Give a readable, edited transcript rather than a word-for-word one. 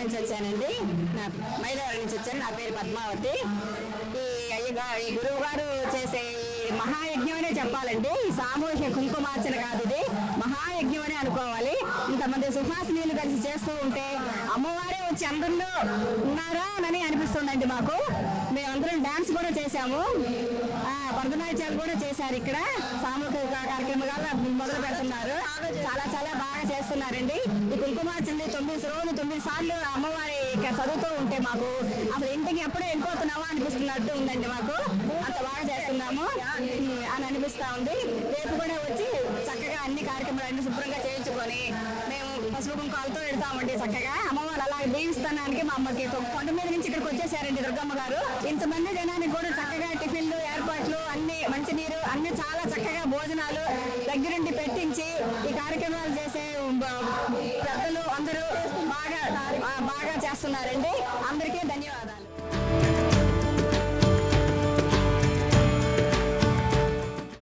నుంచి వచ్చానండి. మైలవరం నుంచి వచ్చాను. నా పేరు పద్మావతి. ఈ గురువు గారు చేసే మహాయజ్ఞం అనే చెప్పాలండి. ఈ సామూహిక కుంకుమార్చన కాదు, ఇది మహాయజ్ఞం అనే అనుకోవాలి. ఇంతమంది సుహాసినీలు కలిసి చేస్తూ ఉంటే అమ్మవారే వచ్చి అందరిలో ఉన్నారా అని అనిపిస్తుందండి మాకు. మేమందరం డాన్స్ కూడా చేశాము, భరతనాట్యాలు కూడా చేశారు. ఇక్కడ సామూహిక కార్యక్రమాలు మొదలు పెడుతున్నారు. చాలా చాలా బాగా చేస్తున్నారండి. ఈ కుంకుమార్చన 9 రోజులు 9 సార్లు అమ్మవారి చదువుతూ ఉంటే మాకు అసలు ఇంటికి ఎప్పుడూ వెళ్ళిపోతున్నావా అనిపిస్తున్నట్టు ఉందండి. మాకు అంత బాగా చేస్తున్నాము అని అనిపిస్తా ఉంది. రేపు కూడా వచ్చి చక్కగా అన్ని కార్యక్రమాలన్నీ శుభ్రంగా చేయించుకొని మేము పసుపు కుంకాలతో వెళ్తామండి. చక్కగా అమ్మవారు అలా దీవిస్తానికి మా అమ్మకి కొండ మీద నుంచి ఇక్కడికి వచ్చేసారండి దుర్గమ్మ గారు. ఇంతమంది జనానికి కూడా చక్కగా టిఫిన్లు ఏర్పాట్లు అన్ని, మంచినీరు అన్ని చాలా చక్కగా భోజనాలు దగ్గరుండి పెట్టించి ఈ కార్యక్రమాలు చేసే పెద్దలు అందరూ